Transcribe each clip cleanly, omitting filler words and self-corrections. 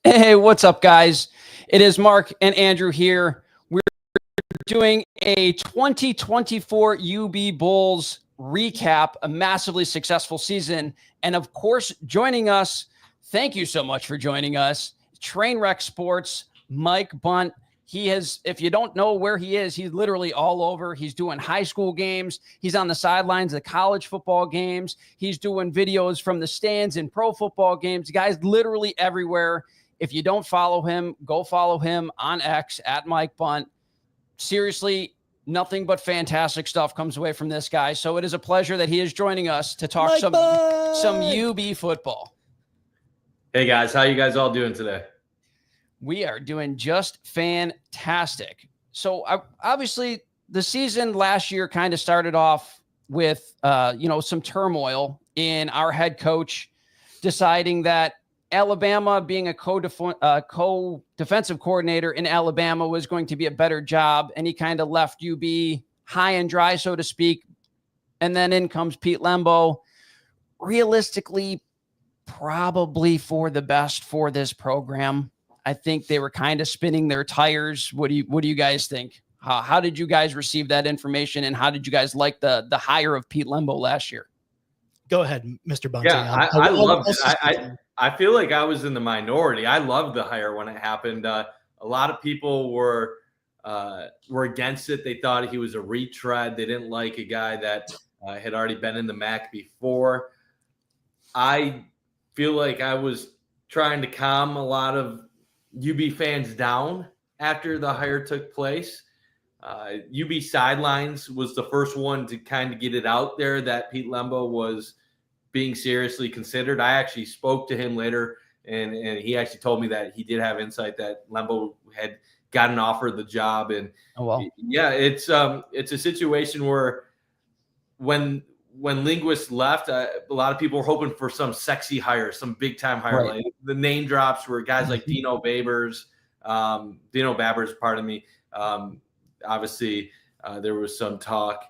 Hey, what's up, guys? It is Mark and Andrew here. We're doing a 2024 UB Bulls recap, a massively successful season. And of course, joining us, thank you so much for joining us, Trainwreck Sports, Mike Bunt. He has, if you don't know where he is, he's literally all over. He's doing high school games. He's on the sidelines of college football games. He's doing videos from the stands in pro football games. The guy's literally everywhere. If you don't follow him, go follow him on X at Mike Bunt. Seriously, nothing but fantastic stuff comes away from this guy. So it is a pleasure that he is joining us to talk some UB football. Hey guys, how you guys all doing today? We are doing just fantastic. So obviously the season last year kind of started off with some turmoil in our head coach deciding that Alabama being a co-defensive coordinator in Alabama was going to be a better job. And he kind of left UB high and dry, so to speak. And then in comes Pete Lembo, realistically, probably for the best for this program. I think they were kind of spinning their tires. What do you guys think? How did you guys receive that information? And how did you guys like the hire of Pete Lembo last year? Go ahead, Mr. Bunting. Yeah, I loved it. I feel like I was in the minority. I loved the hire when it happened. A lot of people were against it. They thought he was a retread. They didn't like a guy that had already been in the MAC before. I feel like I was trying to calm a lot of UB fans down after the hire took place. UB Sidelines was the first one to kind of get it out there that Pete Lembo was being seriously considered. I actually spoke to him later, and he actually told me that he did have insight that Lembo had gotten offered the job. And yeah, it's a situation where when Linguist left, a lot of people were hoping for some sexy hire, some big time hire. Right. Like the name drops were guys like Dino Babbers, pardon me. Obviously, there was some talk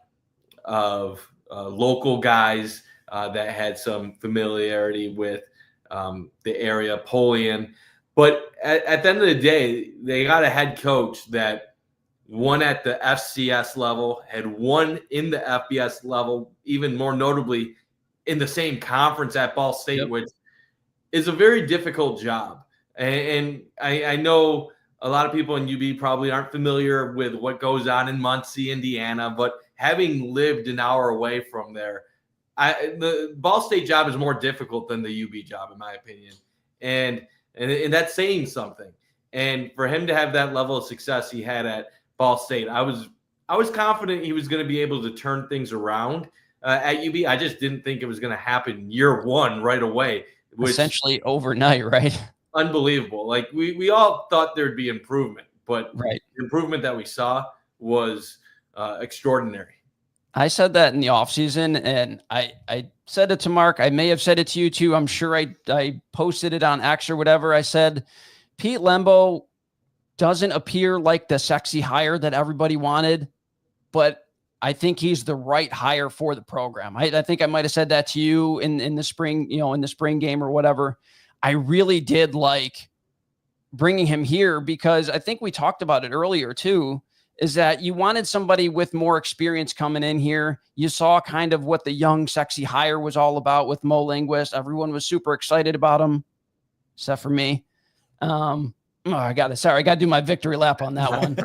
of local guys that had some familiarity with the area, Polian. But at the end of the day, they got a head coach that won at the FCS level, had won in the FBS level, even more notably in the same conference at Ball State, which is a very difficult job. And I know a lot of people in UB probably aren't familiar with what goes on in Muncie, Indiana, but having lived an hour away from there, the Ball State job is more difficult than the UB job, in my opinion. And that's saying something. And for him to have that level of success he had at Ball State, I was confident he was going to be able to turn things around at UB. I just didn't think it was going to happen year one right away. Essentially overnight, right? Unbelievable. Like we all thought there'd be improvement, but the improvement that we saw was extraordinary. I said that in the offseason, and I said it to Mark. I may have said it to you too. I'm sure I posted it on X or whatever. I said, Pete Lembo doesn't appear like the sexy hire that everybody wanted, but I think he's the right hire for the program. I think I might have said that to you in the spring, in the spring game or whatever. I really did like bringing him here because I think we talked about it earlier too, is that you wanted somebody with more experience coming in here. You saw kind of what the young, sexy hire was all about with Mo Linguist. Everyone was super excited about him, except for me. I got to do my victory lap on that one.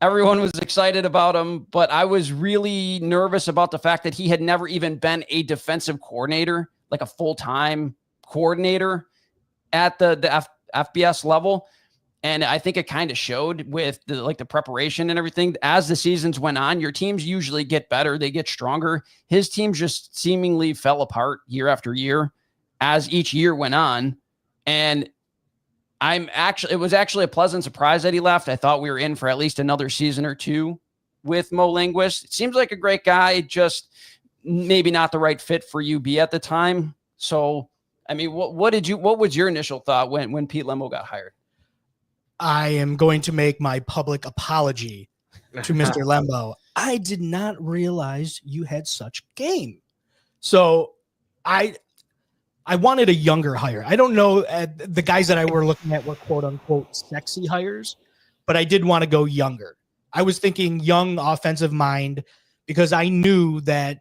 Everyone was excited about him, but I was really nervous about the fact that he had never even been a defensive coordinator, like a full-time coordinator at the FBS level. And I think it kind of showed with the preparation and everything. As the seasons went on, your teams usually get better. They get stronger. His team just seemingly fell apart year after year as each year went on. And it was actually a pleasant surprise that he left. I thought we were in for at least another season or two with Mo Linguist. It seems like a great guy, just maybe not the right fit for UB at the time. So, I mean, what was your initial thought when Pete Lembo got hired? I am going to make my public apology to Mr. Lembo. I did not realize you had such game. So I I wanted a younger hire. I don't know. The guys that I were looking at were quote unquote sexy hires, but I did want to go younger. I was thinking young offensive mind because I knew that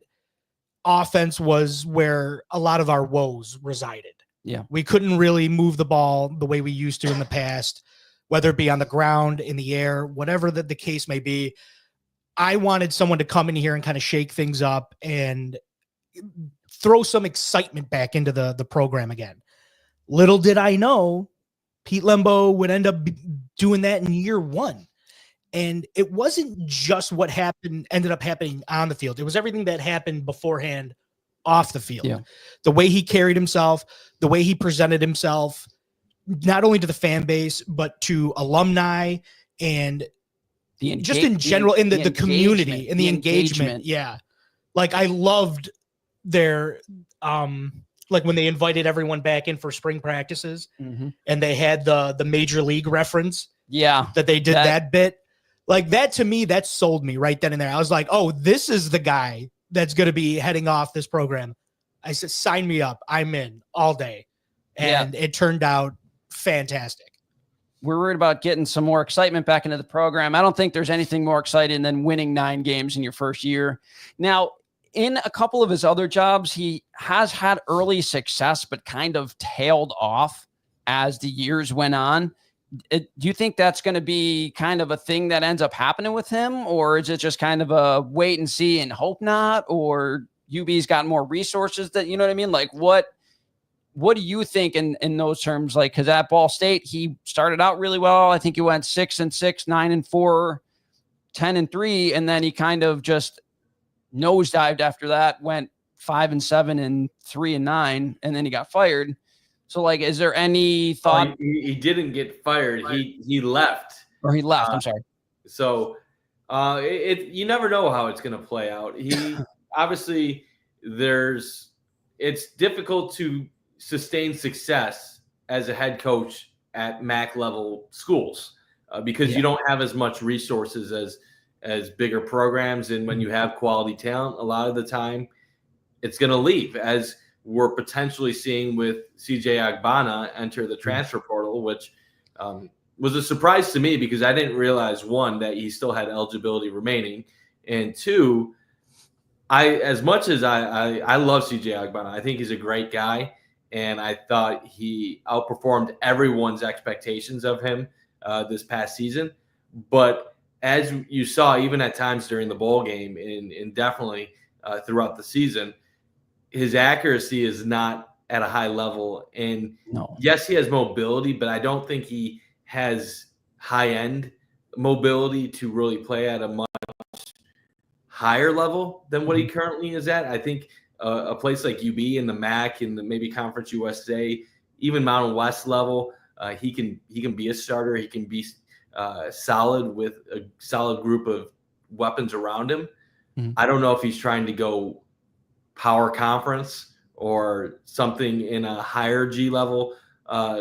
offense was where a lot of our woes resided. Yeah. We couldn't really move the ball the way we used to in the past, whether it be on the ground, in the air, whatever the case may be. I wanted someone to come in here and kind of shake things up and throw some excitement back into the program again. Little did I know Pete Lembo would end up doing that in year one. And it wasn't just what ended up happening on the field. It was everything that happened beforehand off the field. Yeah. The way he carried himself, the way he presented himself, not only to the fan base, but to alumni and just in general, in the community and the engagement. Yeah. Like I loved their, like when they invited everyone back in for spring practices and they had the major league reference. Yeah. That they did that bit. Like that to me, that sold me right then and there. I was like, oh, this is the guy that's going to be heading off this program. I said, sign me up. I'm in all day. And it turned out fantastic. We're worried about getting some more excitement back into the program. I don't think there's anything more exciting than winning 9 games in your first year. Now, in a couple of his other jobs, he has had early success, but kind of tailed off as the years went on. Do you think that's going to be kind of a thing that ends up happening with him? Or is it just kind of a wait and see and hope not? Or UB's got more resources that, you know what I mean? Like what do you think in those terms? Like, cause at Ball State, he started out really well. I think he went 6-6, 9-4, 10-3. And then he kind of just nosedived after that, went 5-7 and 3-9. And then he got fired. So, like, is there any thought? He didn't get fired. He left. Or he left. I'm sorry. So, you never know how it's going to play out. He obviously it's difficult to sustain success as a head coach at MAC level schools because you don't have as much resources as bigger programs, and when you have quality talent, a lot of the time it's going to leave, as we're potentially seeing with CJ Agbana enter the transfer portal, which was a surprise to me because I didn't realize, one, that he still had eligibility remaining, and two, as much as I love CJ Agbana, I think he's a great guy, and I thought he outperformed everyone's expectations of him this past season. But as you saw, even at times during the bowl game and definitely throughout the season, his accuracy is not at a high level. And yes, he has mobility, but I don't think he has high-end mobility to really play at a much higher level than what he currently is at. I think a place like UB and the MAC and maybe Conference USA, even Mountain West level, he can be a starter. He can be solid with a solid group of weapons around him. I don't know if he's trying to go power conference or something in a higher G level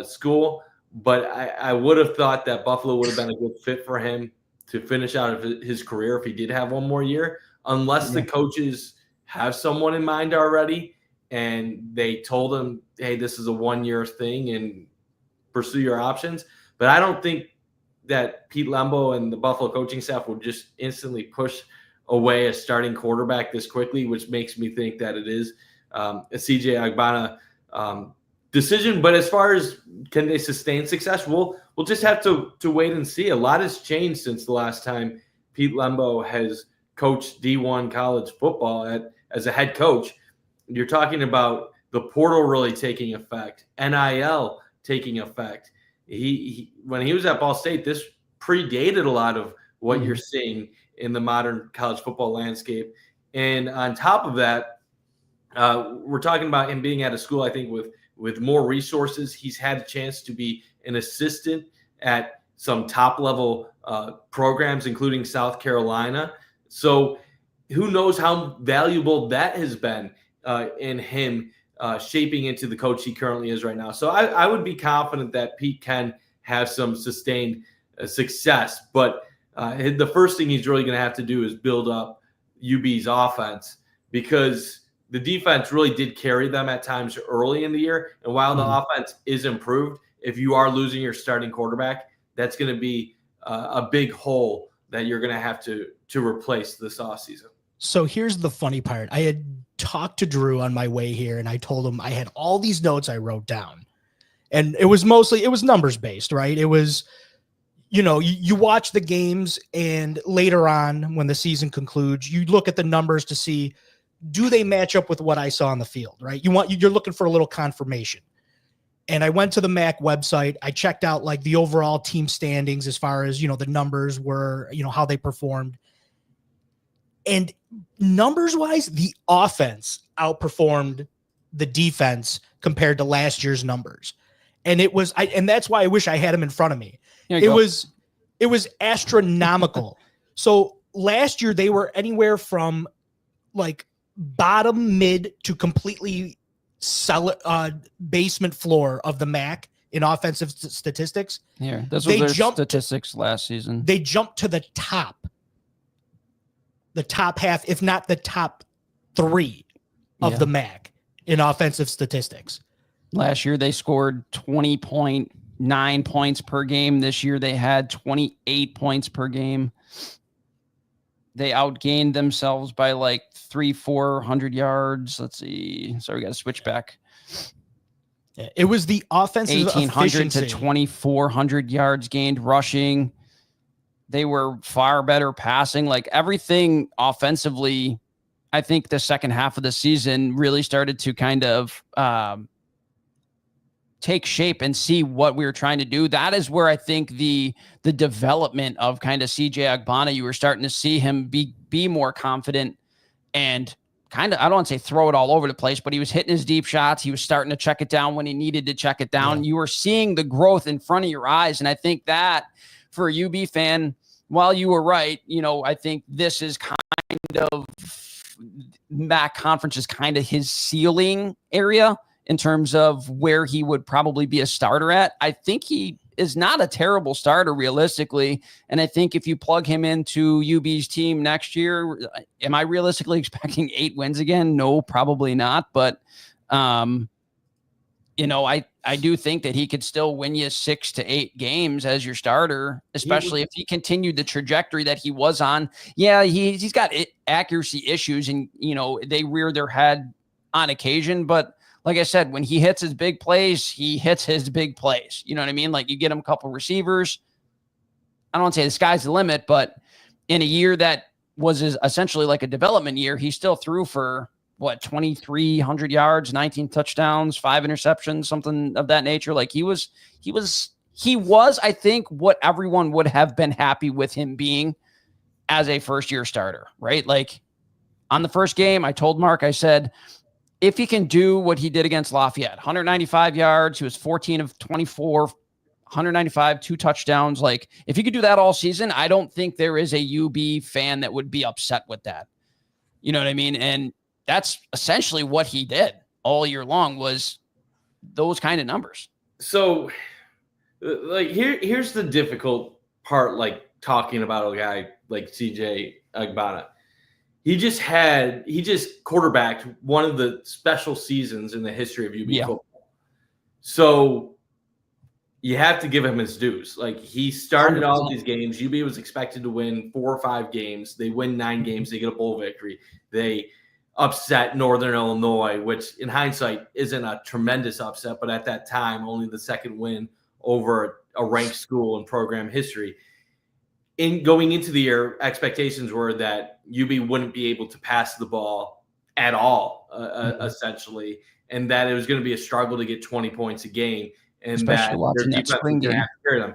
school, but I would have thought that Buffalo would have been a good fit for him to finish out his career if he did have one more year, unless the coaches have someone in mind already and they told him, hey, this is a 1-year thing and pursue your options. But I don't think that Pete Lembo and the Buffalo coaching staff would just instantly push away a starting quarterback this quickly, which makes me think that it is a CJ Agbana decision. But as far as can they sustain success, we'll just have to wait and see. A lot has changed since the last time Pete Lembo has coached D1 college football as a head coach. You're talking about the portal really taking effect, NIL taking effect. He when he was at Ball State, this predated a lot of what you're seeing in the modern college football landscape. And on top of that, we're talking about him being at a school, I think, with more resources. He's had a chance to be an assistant at some top-level programs, including South Carolina. So who knows how valuable that has been in him shaping into the coach he currently is right now. So I would be confident that Pete can have some sustained success. But the first thing he's really going to have to do is build up UB's offense, because the defense really did carry them at times early in the year. And while the Mhm. offense is improved, if you are losing your starting quarterback, that's going to be a big hole that you're going to have to replace this offseason. So here's the funny part. I had talked to Drew on my way here, and I told him I had all these notes I wrote down. And it was numbers based, right? It was, you watch the games, and later on when the season concludes, you look at the numbers to see, do they match up with what I saw on the field, right? You're looking for a little confirmation. And I went to the MAC website. I checked out like the overall team standings as far as, the numbers were, how they performed. And numbers wise, the offense outperformed the defense compared to last year's numbers. And and that's why I wish I had him in front of me. It was astronomical. So last year they were anywhere from like bottom mid to completely basement floor of the MAC in offensive statistics. Here, those were their statistics last season. They jumped to the top half, if not the top 3 of the MAC in offensive statistics. Last year, they scored 20.9 points per game. This year, they had 28 points per game. They outgained themselves by like 400 yards. Let's see. Sorry, we got to switch back. It was the offensive 1,800 to 2,400 yards gained rushing. They were far better passing. Like everything offensively, I think the second half of the season really started to kind of take shape and see what we were trying to do. That is where I think the development of kind of CJ Agbana, you were starting to see him be more confident and kind of, I don't want to say throw it all over the place, but he was hitting his deep shots. He was starting to check it down when he needed to check it down. Yeah. You were seeing the growth in front of your eyes. And I think that for a UB fan, while you were right, I think this is kind of MAC conference is kind of his ceiling area in terms of where he would probably be a starter at. I think he is not a terrible starter realistically. And I think if you plug him into UB's team next year, am I realistically expecting 8 wins again? No, probably not. But, I do think that he could still win you 6 to 8 games as your starter, especially if he continued the trajectory that he was on. Yeah, he's got accuracy issues and, they rear their head on occasion. But like I said, when he hits his big plays, he hits his big plays. You know what I mean? Like you get him a couple receivers. I don't want to say the sky's the limit, but in a year that was essentially like a development year, he still threw for 2,300 yards, 19 touchdowns, 5 interceptions, something of that nature. Like he was, I think, what everyone would have been happy with him being as a first year starter, right? Like on the first game, I told Mark, I said, if he can do what he did against Lafayette, 195 yards, he was 14 of 24, 195, 2 touchdowns. Like if he could do that all season, I don't think there is a UB fan that would be upset with that. You know what I mean? And that's essentially what he did all year long was those kind of numbers. So like here's the difficult part, like talking about a guy like CJ Agbana. He just quarterbacked one of the special seasons in the history of UB football. So you have to give him his dues. Like he started 100%. All these games. UB was expected to win 4 or 5 games. They win 9 games. They get a bowl victory. They upset Northern Illinois, which in hindsight isn't a tremendous upset, but at that time, only the second win over a ranked school in program history. In going into the year, expectations were that UB wouldn't be able to pass the ball at all, essentially, and that it was going to be a struggle to get 20 points a game, and especially that their defense was going to have to carry them.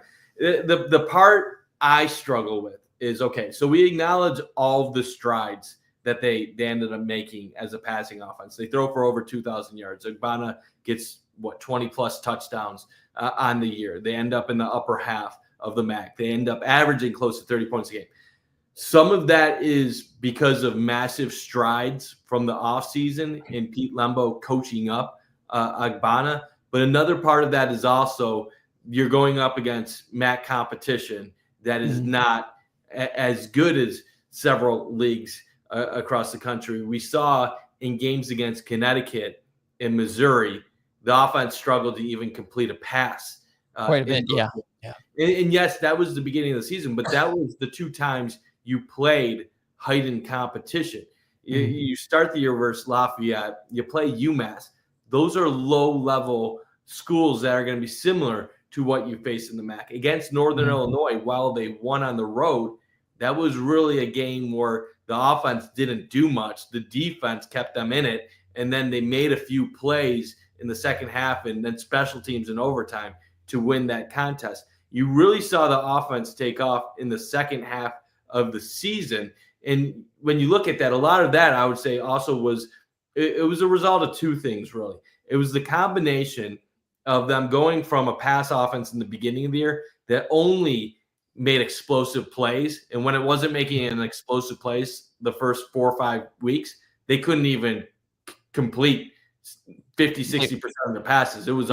The part I struggle with is, okay, so we acknowledge all of the strides that they ended up making as a passing offense. They throw for over 2,000 yards. Agbana gets 20 plus touchdowns on the year. They end up in the upper half of the MAC. They end up averaging close to 30 points a game. Some of that is because of massive strides from the offseason and Pete Lembo coaching up Agbana. But another part of that is also you're going up against MAC competition that is not as good as several leagues across the country. We saw in games against Connecticut and Missouri, the offense struggled to even complete a pass. Quite a bit, yeah. And yes, that was the beginning of the season, but that was the 2 times you played heightened competition. You start the year versus Lafayette, you play UMass. Those are low-level schools that are going to be similar to what you face in the MAC. Against Northern Illinois, while they won on the road, that was really a game where the offense didn't do much. The defense kept them in it, and then they made a few plays in the second half and then special teams in overtime to win that contest. You really saw the offense take off in the second half of the season. And when you look at that, a lot of that, I would say, also was it was a result of 2 things, really. It was the combination of them going from a pass offense in the beginning of the year that only made explosive plays. And when it wasn't making an explosive plays the first 4 or 5 weeks, they couldn't even complete 50, 60% of the passes. It was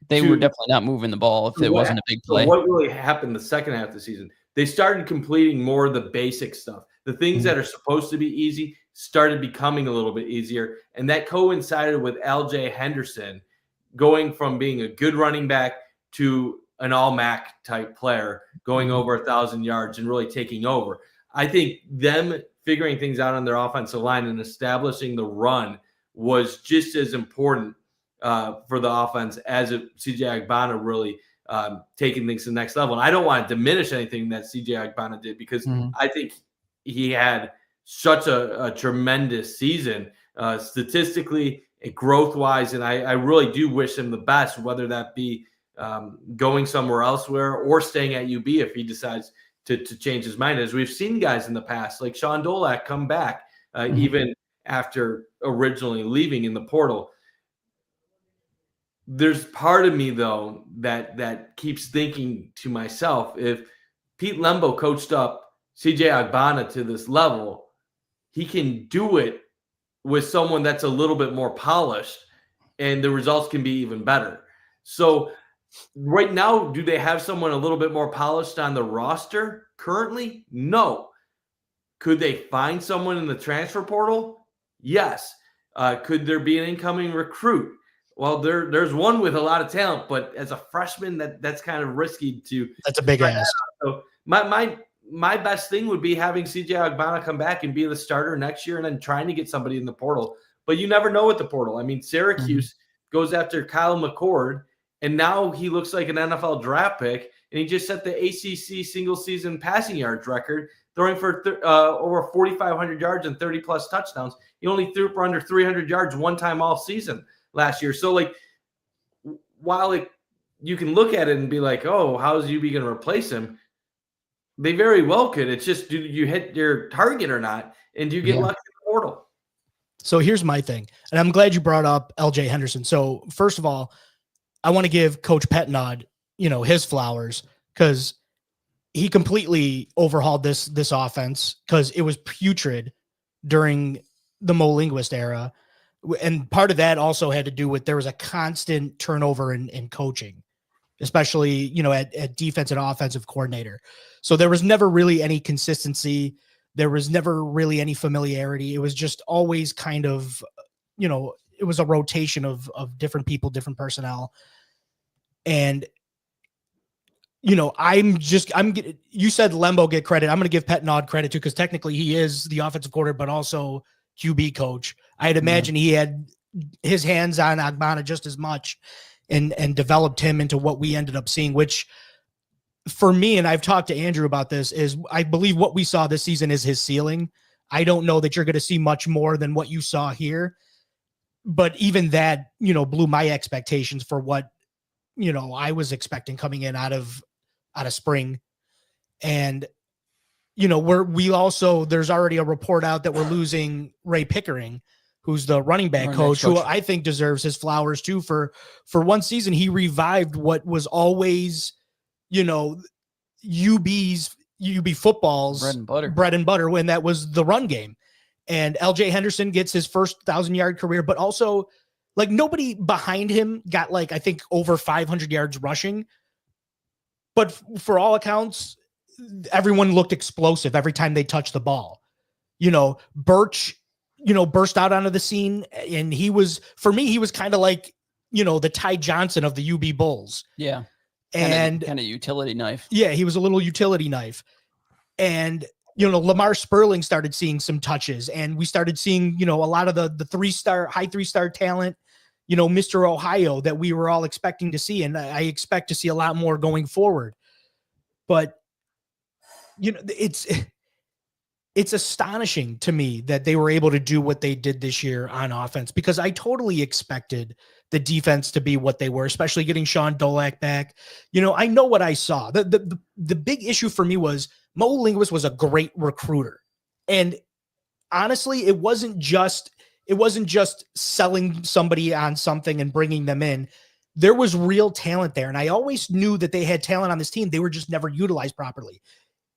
they were definitely not moving the ball if it wasn't a big play. So what really happened the second half of the season? They started completing more of the basic stuff. The things that are supposed to be easy started becoming a little bit easier. And that coincided with LJ Henderson going from being a good running back to an all-MAC type player, going over 1,000 yards and really taking over. I think them figuring things out on their offensive line and establishing the run was just as important for the offense as CJ Agbana really taking things to the next level. And I don't want to diminish anything that CJ Agbana did, because I think he had such a tremendous season statistically and growth-wise, and I really do wish him the best, whether that be going somewhere elsewhere or staying at UB if he decides to change his mind. As we've seen guys in the past, like Sean Dolak, come back even after originally leaving in the portal. There's part of me, though, that keeps thinking to myself, if Pete Lembo coached up CJ Agbana to this level, he can do it with someone that's a little bit more polished, and the results can be even better. So right now, do they have someone a little bit more polished on the roster currently? No. Could they find someone in the transfer portal? Yes. Could there be an incoming recruit? Well, there's one with a lot of talent, but as a freshman, that's kind of risky to. That's a big ask. So my best thing would be having CJ Agbana come back and be the starter next year, and then trying to get somebody in the portal. But you never know with the portal. I mean, Syracuse goes after Kyle McCord, and now he looks like an NFL draft pick, and he just set the ACC single-season passing yards record, throwing for over 4,500 yards and 30-plus touchdowns. He only threw for under 300 yards one time all season last year. So, like, while you can look at it and be like, oh, how is UB going to replace him? They very well could. It's just, do you hit your target or not? And do you get lucky in the portal? So here's my thing. And I'm glad you brought up LJ Henderson. So first of all, I want to give Coach Petnod, his flowers, because he completely overhauled this offense, because it was putrid during the Mo Linguist era. And part of that also had to do with there was a constant turnover in coaching, especially, at defense and offensive coordinator. So there was never really any consistency. There was never really any familiarity. It was just always kind of, it was a rotation of different people, different personnel. And, you said Lembo get credit. I'm going to give Petnod credit too, because technically he is the offensive coordinator, but also QB coach. I'd imagine he had his hands on Agbana just as much and developed him into what we ended up seeing, which for me, and I've talked to Andrew about this, is I believe what we saw this season is his ceiling. I don't know that you're going to see much more than what you saw here, but even that, blew my expectations for what, I was expecting coming in out of spring. And, there's already a report out that we're losing Ray Pickering, who's the running back coach, who I think deserves his flowers too. For one season, he revived what was always, UB football's bread and butter when that was the run game. And LJ Henderson gets his first 1,000-yard career, but also, like, nobody behind him got, like, I think over 500 yards rushing. But for all accounts, everyone looked explosive every time they touched the ball. Birch, burst out onto the scene. And for me, he was kind of like, the Ty Johnson of the UB Bulls. Yeah. And kind of utility knife. Yeah, he was a little utility knife. And, Lamar Sperling started seeing some touches, and we started seeing, a lot of the high 3-star talent, Mr. Ohio that we were all expecting to see. And I expect to see a lot more going forward. But, it's astonishing to me that they were able to do what they did this year on offense, because I totally expected the defense to be what they were, especially getting Sean Dolak back. I know what I saw. The big issue for me was Mo Linguist was a great recruiter. And honestly, it wasn't just selling somebody on something and bringing them in. There was real talent there. And I always knew that they had talent on this team. They were just never utilized properly.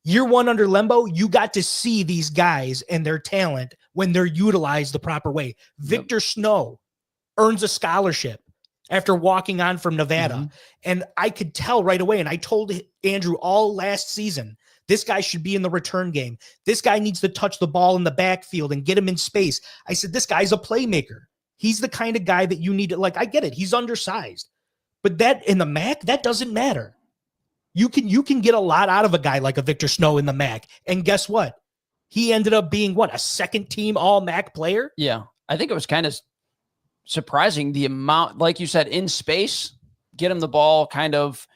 Year one under Lembo, you got to see these guys and their talent when they're utilized the proper way. Victor Snow earns a scholarship after walking on from Nevada. Mm-hmm. And I could tell right away, and I told Andrew all last season, this guy should be in the return game. This guy needs to touch the ball in the backfield and get him in space. I said, this guy's a playmaker. He's the kind of guy that you need to, I get it. He's undersized. But that in the MAC, that doesn't matter. You can get a lot out of a guy like a Victor Snow in the MAC. And guess what? He ended up being a second team all MAC player? Yeah. I think it was kind of surprising the amount, like you said, in space, get him the ball, kind of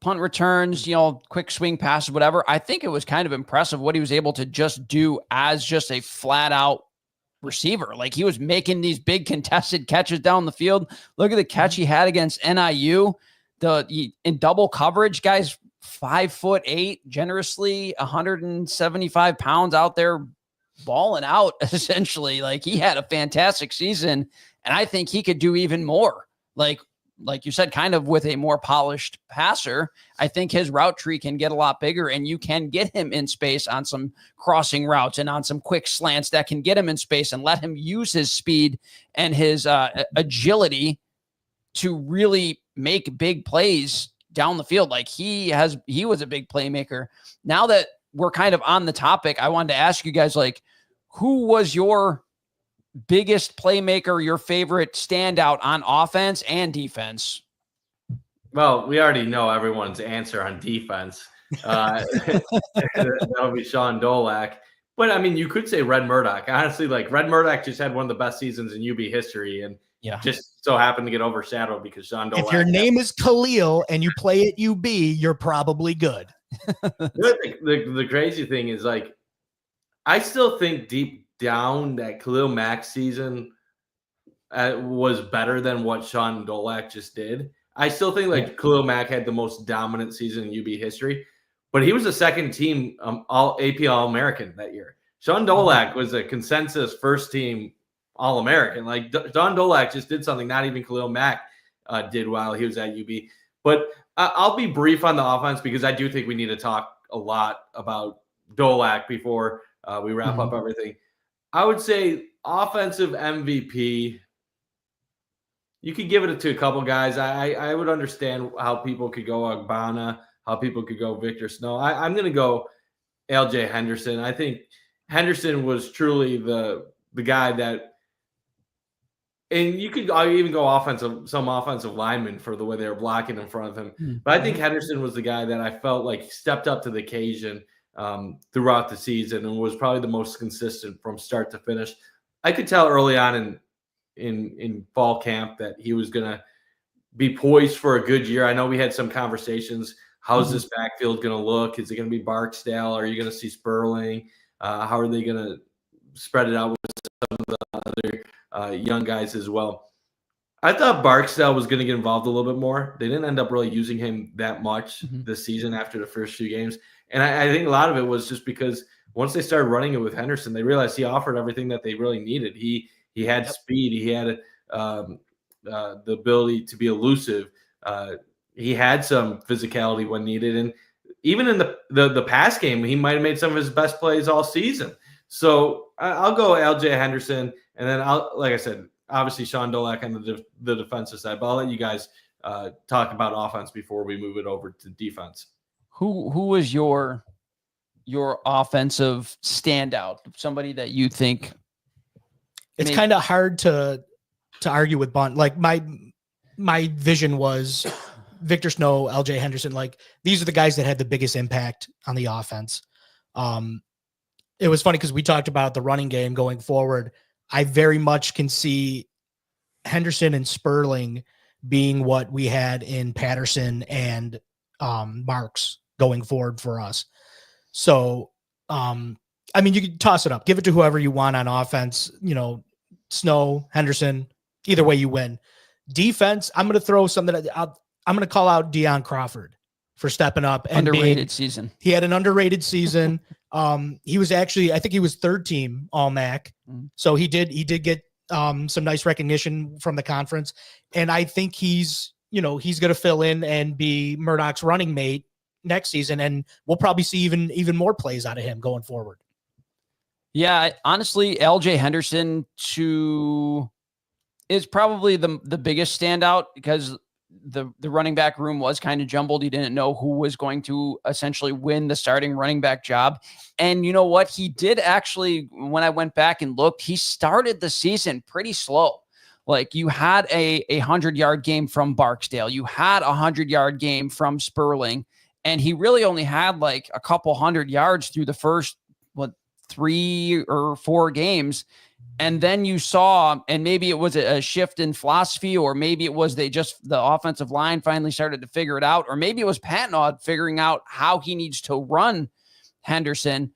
punt returns, quick swing passes, whatever. I think it was kind of impressive what he was able to just do as just a flat out receiver. Like, he was making these big contested catches down the field. Look at the catch he had against NIU. In double coverage, guys 5'8", generously 175 pounds out there balling out, essentially. Like, he had a fantastic season, and I think he could do even more. Like you said, kind of with a more polished passer, I think his route tree can get a lot bigger, and you can get him in space on some crossing routes and on some quick slants that can get him in space and let him use his speed and his agility to really make big plays down the field. Like, he was a big playmaker. Now that we're kind of on the topic, I wanted to ask you guys, who was your biggest playmaker, your favorite standout on offense and defense? Well, we already know everyone's answer on defense. That'll be Sean Dolak. But I mean, you could say Red Murdoch. Honestly, Red Murdoch just had one of the best seasons in UB history, and just so happened to get overshadowed because Sean Dolak. If your name is Khalil and you play at UB, you're probably good. The crazy thing is, I still think deep down that Khalil Mack's season was better than what Sean Dolak just did. I still think Khalil Mack had the most dominant season in UB history, but he was a second team all AP All-American that year. Sean Dolak was a consensus first team All-American. Sean Dolak just did something not even Khalil Mack did while he was at UB. But I'll be brief on the offense because I do think we need to talk a lot about Dolak before we wrap up everything. I would say offensive MVP. You could give it to a couple guys. I would understand how people could go Agbana, how people could go Victor Snow. I'm going to go LJ Henderson. I think Henderson was truly the guy that, and you could even go some offensive linemen for the way they were blocking in front of him. But I think Henderson was the guy that I felt like stepped up to the occasion throughout the season and was probably the most consistent from start to finish. I could tell early on in fall camp that he was going to be poised for a good year. I know we had some conversations. How's this backfield going to look? Is it going to be Barksdale? Are you going to see Sperling? How are they going to spread it out with some of the other young guys as well? I thought Barksdale was going to get involved a little bit more. They didn't end up really using him that much this season after the first few games. And I think a lot of it was just because once they started running it with Henderson, they realized he offered everything that they really needed. He had speed. He had the ability to be elusive. He had some physicality when needed. And even in the pass game, he might have made some of his best plays all season. So I'll go LJ Henderson. And then like I said, obviously Sean Dolak on the defensive side. But I'll let you guys talk about offense before we move it over to defense. Who was your offensive standout? Somebody that you think It's Maybe. kind of hard to argue with Bunt. Like my vision was Victor Snow, LJ Henderson. Like these are the guys that had the biggest impact on the offense. It was funny because we talked about the running game going forward. I very much can see Henderson and Sperling being what we had in Patterson and Marks going forward for us. So, I mean, you can toss it up, give it to whoever you want on offense, you know, Snow, Henderson, either way you win. Defense, I'm going to throw something out. I'm going to call out Deion Crawford for stepping up and Underrated season. He had an underrated season. He was actually, I think he was third team All MAC. So he did get some nice recognition from the conference. And I think he's going to fill in and be Murdoch's running mate next season. And we'll probably see even more plays out of him going forward. Yeah, honestly, LJ Henderson is probably the biggest standout because the running back room was kind of jumbled. You didn't know who was going to essentially win the starting running back job. And you know what? He did actually, when I went back and looked, he started the season pretty slow. Like you had a 100-yard game from Barksdale. You had a 100-yard game from Sperling. And he really only had like a couple 100 yards through the first, 3 or 4 games. And then you saw, and maybe it was a shift in philosophy, or maybe it was the offensive line finally started to figure it out, or maybe it was Patnaud figuring out how he needs to run Henderson.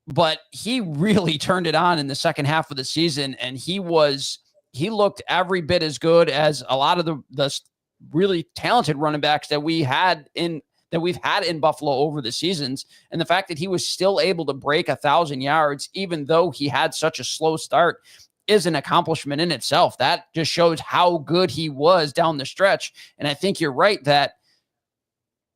But he really turned it on in the second half of the season, and he looked every bit as good as a lot of the really talented running backs that we've had in Buffalo over the seasons. And the fact that he was still able to break 1,000 yards, even though he had such a slow start, is an accomplishment in itself. That just shows how good he was down the stretch. And I think you're right that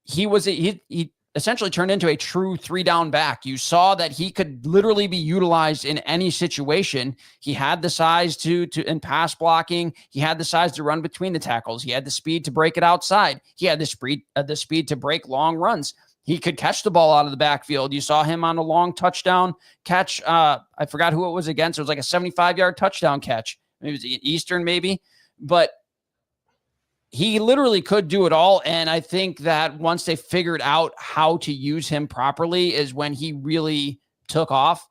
he essentially turned into a true 3-down back. You saw that he could literally be utilized in any situation. He had the size to in pass blocking. He had the size to run between the tackles. He had the speed to break it outside. He had the speed to break long runs. He could catch the ball out of the backfield. You saw him on a long touchdown catch. I forgot who it was against. It was like a 75-yard touchdown catch. Maybe it was Eastern, maybe. But he literally could do it all. And I think that once they figured out how to use him properly is when he really took off.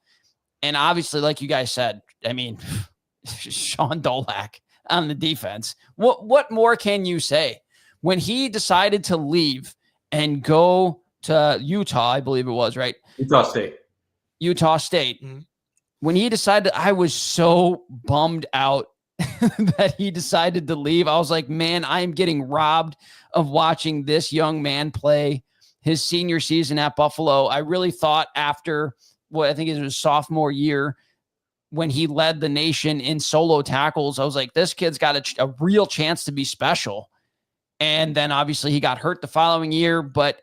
And obviously, like you guys said, I mean, Sean Dolak on the defense. What more can you say? When he decided to leave and go to Utah, I believe it was, right? Utah State. Mm-hmm. When he decided, I was so bummed out that he decided to leave. I was like, man, I am getting robbed of watching this young man play his senior season at Buffalo. I really thought after what I think is his sophomore year, when he led the nation in solo tackles, I was like, this kid's got a real chance to be special. And then obviously he got hurt the following year, but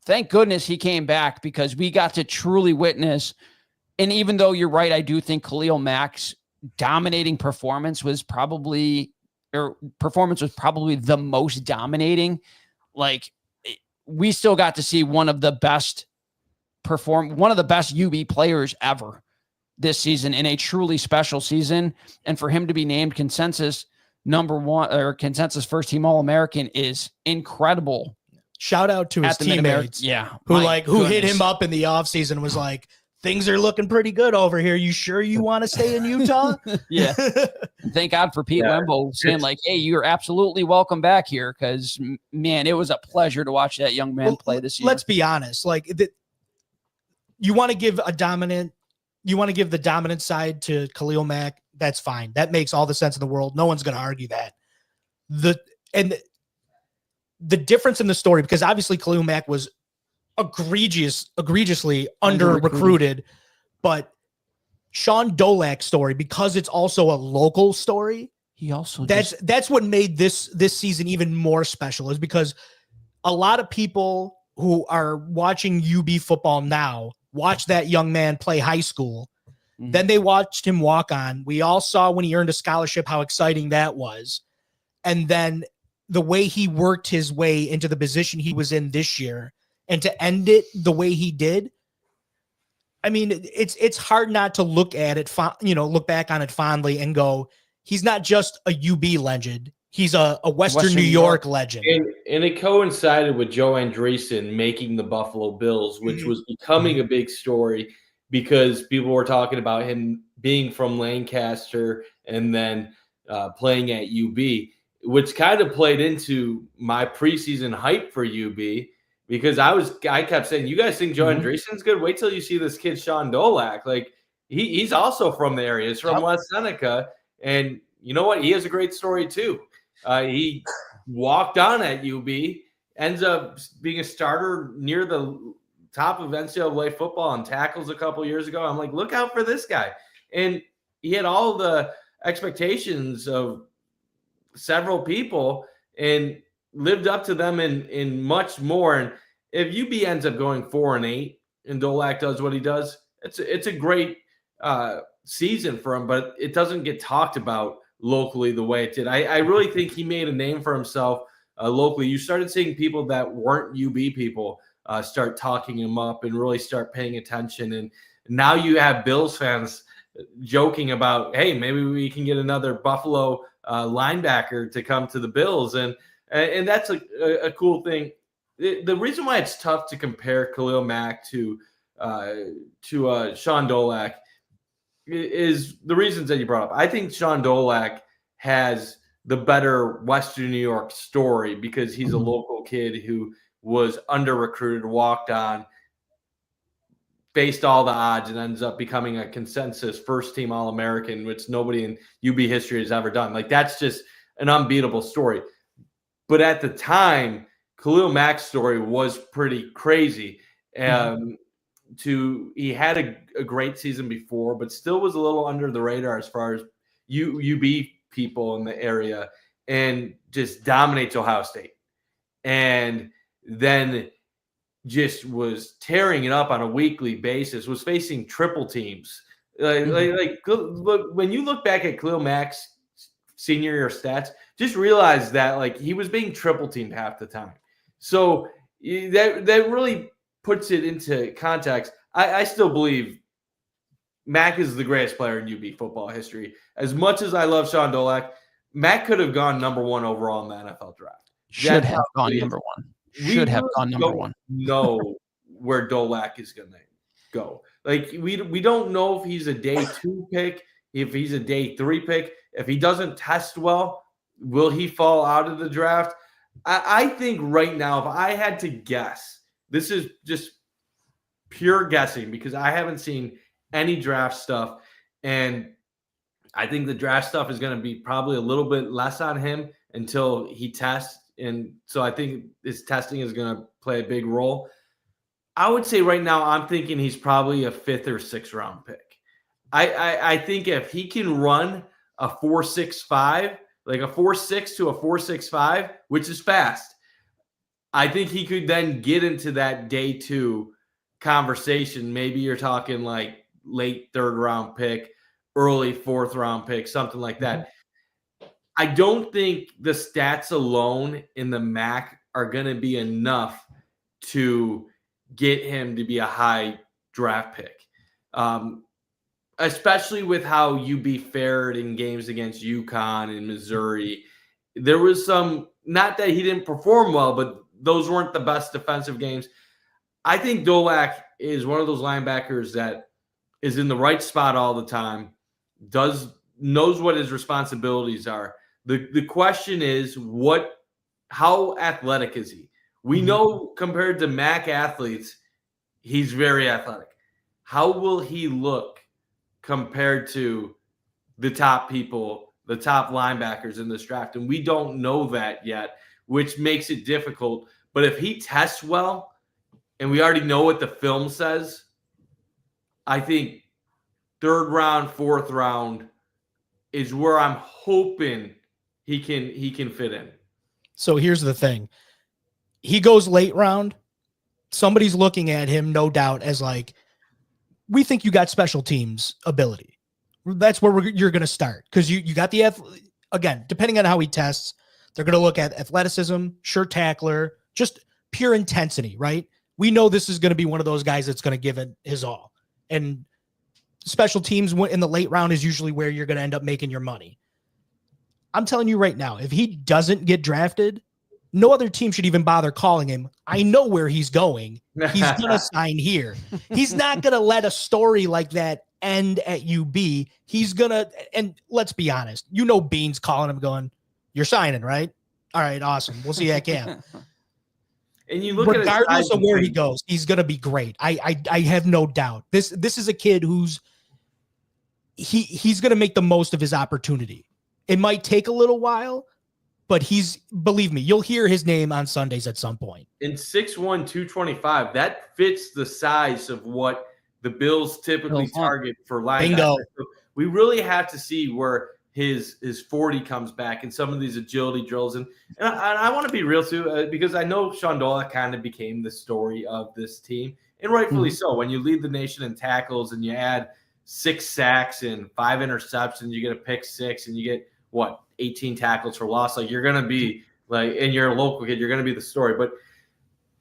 thank goodness he came back because we got to truly witness. And even though you're right, I do think Khalil Mack's dominating performance was probably the most dominating. Like we still got to see one of the best UB players ever this season in a truly special season. And for him to be named consensus number 1 or consensus first team All-American is incredible. Shout out to his teammates. Who hit him up in the offseason and was like, things are looking pretty good over here. You sure you want to stay in Utah? Yeah. Thank God for Pete Lembo saying like, hey, you're absolutely welcome back here. Cause man, it was a pleasure to watch that young man play this year. Let's be honest. Like you want to give the dominant side to Khalil Mack. That's fine. That makes all the sense in the world. No one's going to argue that. The difference in the story, because obviously Khalil Mack was egregiously under-recruited, but Sean Dolak's story, because it's also a local story, that's what made this season even more special, is because a lot of people who are watching UB football now watch that young man play high school. Mm-hmm. Then they watched him walk on. We all saw when he earned a scholarship how exciting that was. And then the way he worked his way into the position he was in this year, and to end it the way he did, I mean, it's hard not to look at it, look back on it fondly and go, he's not just a UB legend. He's a Western New York legend. And it coincided with Joe Andreessen making the Buffalo Bills, which was becoming a big story because people were talking about him being from Lancaster and then playing at UB, which kind of played into my preseason hype for UB because I kept saying, you guys think Joe Andreessen's good? Wait till you see this kid, Sean Dolak. Like he's also from the area. He's from West Seneca. And you know what? He has a great story too. He walked on at UB, ends up being a starter near the top of NCAA football and tackles a couple years ago. I'm like, look out for this guy. And he had all the expectations of several people and lived up to them in much more. And if UB ends up going 4-8 and Dolak does what he does, it's a great season for him, but it doesn't get talked about locally the way it did. I really think he made a name for himself locally. You started seeing people that weren't UB people start talking him up and really start paying attention. And now you have Bills fans joking about, hey, maybe we can get another Buffalo linebacker to come to the Bills. And that's a cool thing. The reason why it's tough to compare Khalil Mack to Sean Dolak is the reasons that you brought up. I think Sean Dolak has the better Western New York story because he's a local kid who was under-recruited, walked on, faced all the odds, and ends up becoming a consensus first-team All-American, which nobody in UB history has ever done. Like, that's just an unbeatable story. But at the time, Khalil Mack's story was pretty crazy. He had a great season before, but still was a little under the radar as far as UB people in the area, and just dominates Ohio State. And then just was tearing it up on a weekly basis, was facing triple teams. Look, when you look back at Khalil Mack's senior year stats, just realize that like he was being triple teamed half the time. So that really puts it into context. I still believe Mack is the greatest player in UB football history. As much as I love Sean Dolak, Mack could have gone number one overall in the NFL draft. Should have gone number one. Should have gone number one. Know where Dolak is going to go. Like we don't know if he's a day 2 pick, if he's a day 3 pick. If he doesn't test well, will he fall out of the draft? I think right now, if I had to guess, this is just pure guessing because I haven't seen any draft stuff. And I think the draft stuff is going to be probably a little bit less on him until he tests. And so I think his testing is going to play a big role. I would say right now, I'm thinking he's probably a 5th or 6th round pick. I think if he can run a 4.65, like a 4.6 to a 4.65, which is fast, I think he could then get into that day 2 conversation. Maybe you're talking like late 3rd round pick, early 4th round pick, something like that. I don't think the stats alone in the MAC are going to be enough to get him to be a high draft pick, especially with how UB fared in games against UConn and Missouri. There was some, not that he didn't perform well, but those weren't the best defensive games. I think Dolak is one of those linebackers that is in the right spot all the time, knows what his responsibilities are. The question is, how athletic is he? We know compared to MAC athletes, he's very athletic. How will he look compared to the top people, the top linebackers in this draft? And we don't know that yet, which makes it difficult. But if he tests well, and we already know what the film says, I think 3rd round, 4th round is where I'm hoping he can fit in. So here's the thing. He goes late round. Somebody's looking at him, no doubt, as like, we think you got special teams ability. That's where you're going to start. Because you got the, again, depending on how he tests, they're going to look at athleticism, sure tackler, just pure intensity, right? We know this is going to be one of those guys that's going to give it his all. And special teams in the late round is usually where you're going to end up making your money. I'm telling you right now, if he doesn't get drafted, no other team should even bother calling him. I know where he's going. He's going to sign here. He's not going to let a story like that end at UB. He's going to, and let's be honest, Bean's calling him going, you're signing, right? All right, awesome. We'll see you at camp. And you look regardless of where he goes, he's going to be great. I have no doubt. This is a kid who's he's going to make the most of his opportunity. It might take a little while, but believe me, you'll hear his name on Sundays at some point. In 6'1", 225, that fits the size of what the Bills typically target for linebackers. Bingo. So we really have to see where his 40 comes back in some of these agility drills. And I want to be real too, because I know Sean Dolac kind of became the story of this team, and rightfully so. When you lead the nation in tackles and you add 6 sacks and 5 interceptions, you get a pick 6 and you get 18 tackles for loss. Like, you're going to be like, and you're a local kid, you're going to be the story. But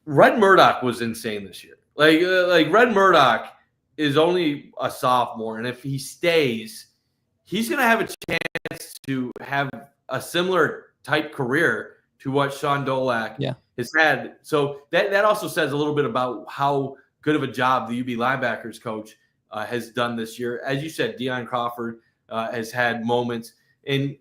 Red Murdoch was insane this year. Like Red Murdoch is only a sophomore, and if he stays, he's going to have a chance to have a similar type career to what Sean Dolac has had. So that also says a little bit about how good of a job the UB linebackers coach has done this year. As you said, Deion Crawford has had moments, and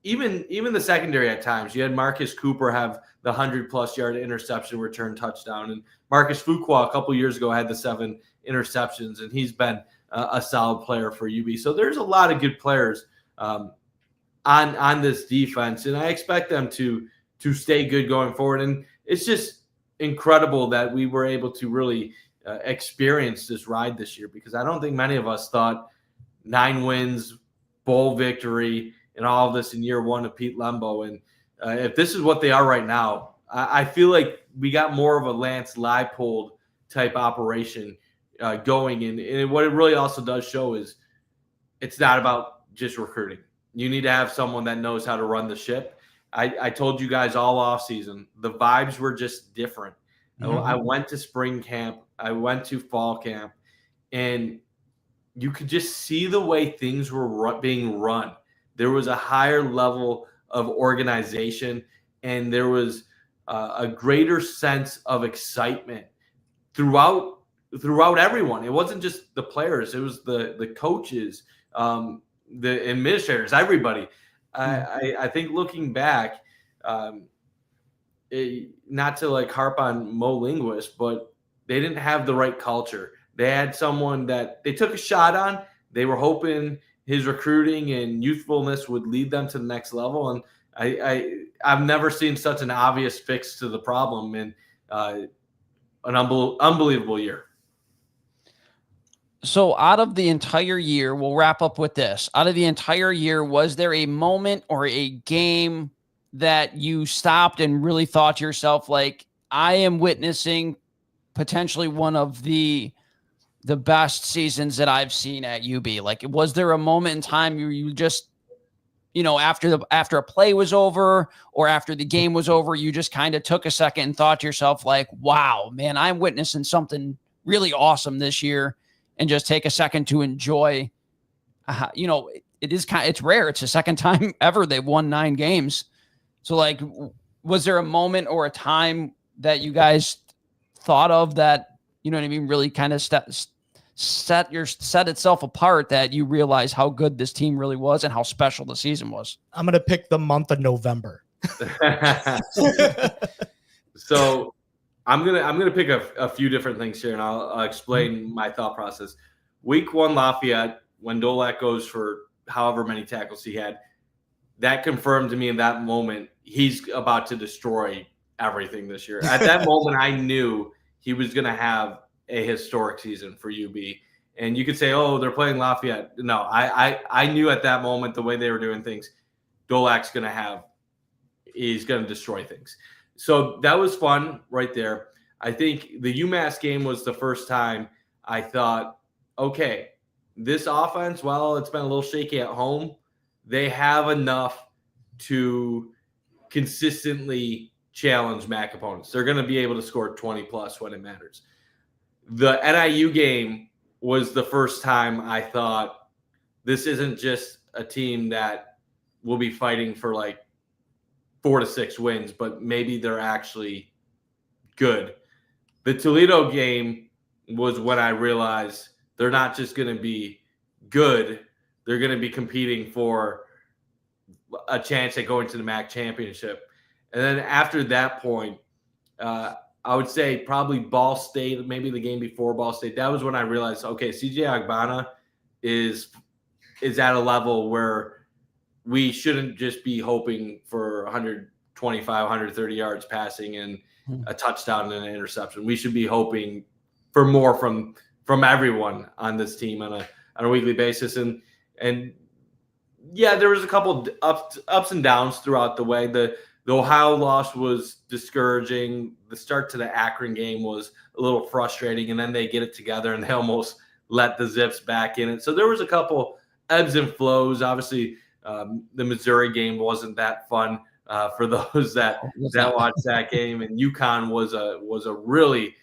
even the secondary at times. You had Marcus Cooper have the 100+ yard interception return touchdown, and Marcus Fuqua a couple years ago had the 7 interceptions, and he's been a solid player for UB. So there's a lot of good players on this defense, and I expect them to stay good going forward. And it's just incredible that we were able to really experience this ride this year, because I don't think many of us thought 9 wins, bowl victory, and all of this in year 1 of Pete Lembo. And if this is what they are right now, I feel like we got more of a Lance Leipold type operation going. And what it really also does show is it's not about just recruiting. You need to have someone that knows how to run the ship. I told you guys all offseason, the vibes were just different. Mm-hmm. I went to spring camp. I went to fall camp, and you could just see the way things were being run. There was a higher level of organization, and there was a greater sense of excitement throughout everyone. It wasn't just the players; it was the coaches, the administrators, everybody. I think looking back, not to harp on Mo Linguist, but they didn't have the right culture. They had someone that they took a shot on. They were hoping his recruiting and youthfulness would lead them to the next level. And I've never seen such an obvious fix to the problem in an unbelievable year. So out of the entire year, we'll wrap up with this. Out of the entire year, was there a moment or a game that you stopped and really thought to yourself, like, I am witnessing potentially one of the best seasons that I've seen at UB? Like, was there a moment in time you just, after a play was over or after the game was over, you just kind of took a second and thought to yourself, like, wow, man, I'm witnessing something really awesome this year, and just take a second to enjoy, it's rare. It's the second time ever they've won 9 games. So, like, was there a moment or a time that you guys thought of that, really kind of set itself apart, that you realize how good this team really was and how special the season was? I'm going to pick the month of November. So I'm gonna pick a few different things here, and I'll explain my thought process. Week 1 Lafayette, when Dolac goes for however many tackles he had, that confirmed to me in that moment he's about to destroy everything this year. At that moment, I knew he was going to have a historic season for UB. And you could say, oh, they're playing Lafayette. No, I knew at that moment, the way they were doing things, Dolac's he's going to destroy things. So that was fun right there. I think the UMass game was the first time I thought, okay, this offense, well, it's been a little shaky at home. They have enough to consistently challenge MAC opponents. They're going to be able to score 20+ when it matters. The NIU game was the first time I thought this isn't just a team that will be fighting for like 4 to 6 wins, but maybe they're actually good. The Toledo game was when I realized they're not just going to be good, they're going to be competing for a chance at going to the MAC championship. And then after that point, I would say probably Ball State, maybe the game before Ball State. That was when I realized, okay, CJ Agbana is at a level where we shouldn't just be hoping for 125, 130 yards passing and a touchdown and an interception. We should be hoping for more from everyone on this team on a weekly basis. And yeah, there was a couple ups and downs throughout the way. The Ohio loss was discouraging. The start to the Akron game was a little frustrating, and then they get it together and they almost let the Zips back in it. So there was a couple ebbs and flows. Obviously, the Missouri game wasn't that fun for those that watched that game, and UConn was a really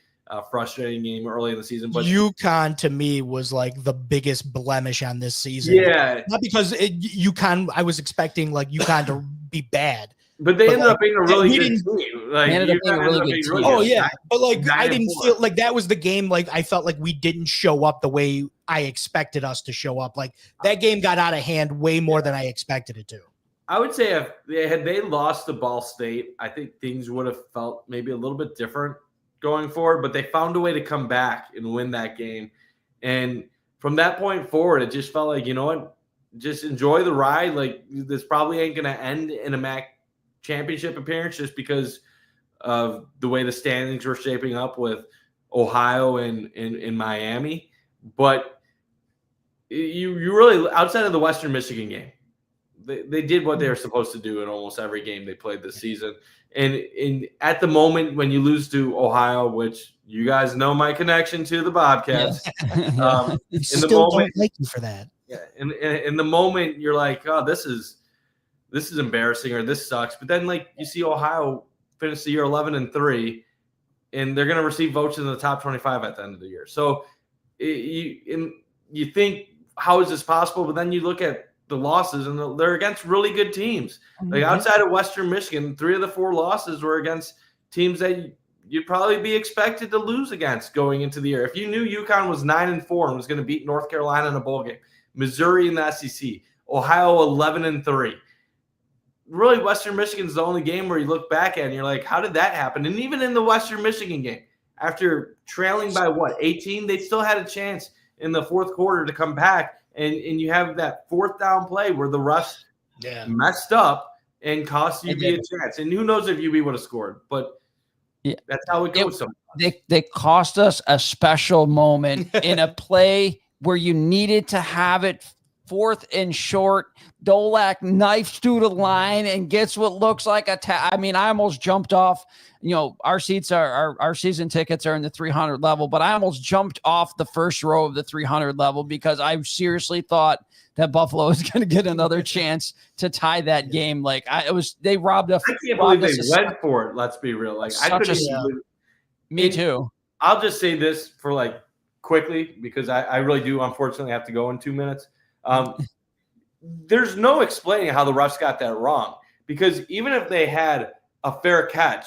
frustrating game early in the season. But UConn to me was like the biggest blemish on this season. Yeah, not because UConn. I was expecting like UConn to be bad. But they ended up being a really good team. Like, oh yeah, but like I didn't feel like that was the game. Like I felt like we didn't show up the way I expected us to show up. Like that game got out of hand way more than I expected it to. I would say if they lost to Ball State, I think things would have felt maybe a little bit different going forward. But they found a way to come back and win that game, and from that point forward, it just felt like, you know what, just enjoy the ride. Like this probably ain't going to end in a MAC championship appearance just because of the way the standings were shaping up with Ohio and Miami. But you really, outside of the Western Michigan game, they did what they were supposed to do in almost every game they played this season. And at the moment when you lose to Ohio, which you guys know my connection to the Bobcats, in the moment, don't like you for that. Yeah, in the moment you're like, oh, this is embarrassing, or this sucks. But then, like, you see Ohio finish the year 11-3, and they're going to receive votes in the top 25 at the end of the year. So you think, how is this possible? But then you look at the losses, and they're against really good teams. Like outside of Western Michigan, 3 of the 4 losses were against teams that you'd probably be expected to lose against going into the year. If you knew UConn was 9-4 and was going to beat North Carolina in a bowl game, Missouri in the SEC, Ohio 11-3. Really, Western Michigan is the only game where you look back at and you're like, how did that happen? And even in the Western Michigan game, after trailing by 18, they still had a chance in the fourth quarter to come back. And you have that 4th down play where the refs messed up and cost UB a chance. And who knows if UB would have scored, but that's how it goes sometimes. They cost us a special moment in a play where you needed to have it 4th and short. Dolak knifes through the line and gets what looks like I mean, I almost jumped off. You know, our seats our season tickets are in the 300 level, but I almost jumped off the first row of the 300 level because I seriously thought that Buffalo was going to get another chance to tie that game. Like they robbed us. I can't believe they went for it. Let's be real. Like I couldn't believe it. Me too. I'll just say this for like quickly, because I really do unfortunately have to go in 2 minutes. There's no explaining how the refs got that wrong, because even if they had a fair catch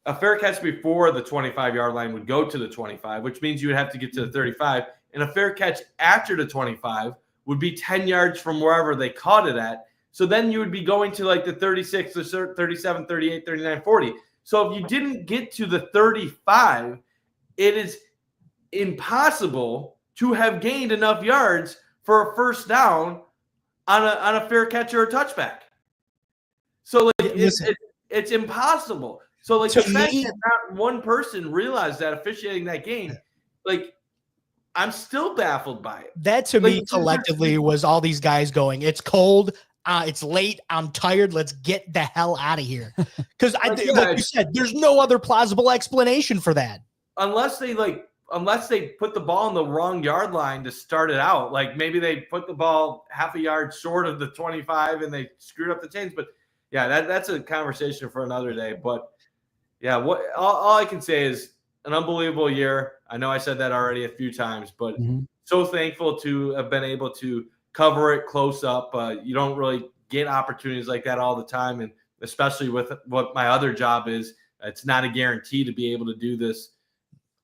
before the 25-yard line would go to the 25, which means you would have to get to the 35, and a fair catch after the 25 would be 10 yards from wherever they caught it at. So then you would be going to like the 36, the 37, 38, 39, 40. So if you didn't get to the 35, it is impossible to have gained enough yards for a first down on a fair catch or a touchback. So like it's impossible. So like the fact that not one person realized that officiating that game, like I'm still baffled by it. That to me collectively was all these guys going, it's cold, it's late, I'm tired, let's get the hell out of here. Because like you said, there's no other plausible explanation for that. Unless they put the ball on the wrong yard line to start it out. Like maybe they put the ball half a yard short of the 25 and they screwed up the chains. But yeah, that's a conversation for another day. But yeah, all I can say is an unbelievable year. I know I said that already a few times, but so thankful to have been able to cover it close up. You don't really get opportunities like that all the time, and especially with what my other job is, it's not a guarantee to be able to do this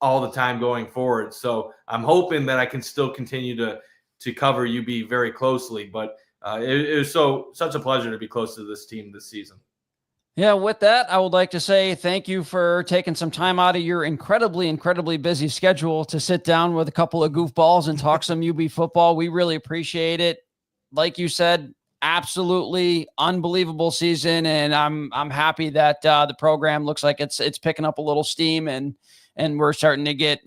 all the time going forward. So I'm hoping that I can still continue to cover UB very closely. But it was such a pleasure to be close to this team this season. Yeah, with that, I would like to say thank you for taking some time out of your incredibly, incredibly busy schedule to sit down with a couple of goofballs and talk some UB football. We really appreciate it. Like you said, absolutely unbelievable season, and I'm happy that the program looks like it's picking up a little steam, and we're starting to get,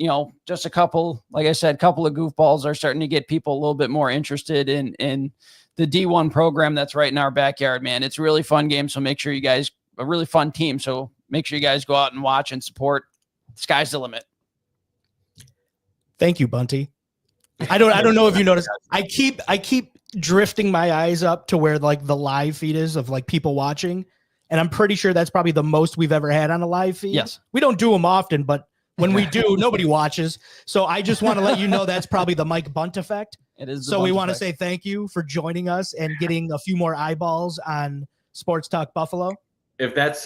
just a couple, like I said, couple of goofballs are starting to get people a little bit more interested in the D1 program that's right in our backyard, man. It's a really fun game, so make sure you guys, a really fun team, so make sure you guys go out and watch and support. Sky's the limit. Thank you, Bunty. I don't know if you noticed. I keep drifting my eyes up to where like the live feed is of like people watching, and I'm pretty sure that's probably the most we've ever had on a live feed. Yes. We don't do them often, but when we do, nobody watches. So I just want to let you know that's probably the Mike Bunt effect. It is. So we want to say thank you for joining us and getting a few more eyeballs on Sports Talk Buffalo. If that's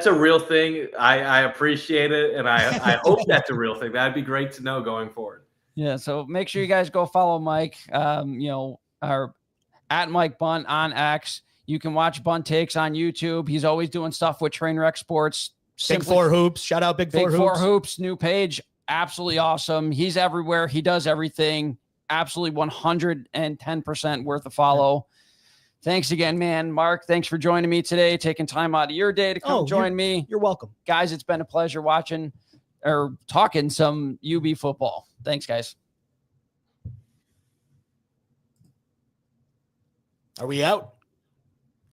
a real thing, I appreciate it, and I hope that's a real thing. That'd be great to know going forward. Yeah, so make sure you guys go follow Mike. Our at Mike Bunt on X. You can watch Bunt Takes on YouTube. He's always doing stuff with Trainwreck Sports. Big Four Hoops. Shout out Big Four Hoops. New page. Absolutely awesome. He's everywhere. He does everything. Absolutely 110% worth a follow. Thanks again, man. Mark, thanks for joining me today, taking time out of your day to come join me. You're welcome. Guys, it's been a pleasure watching or talking some UB football. Thanks, guys. Are we out?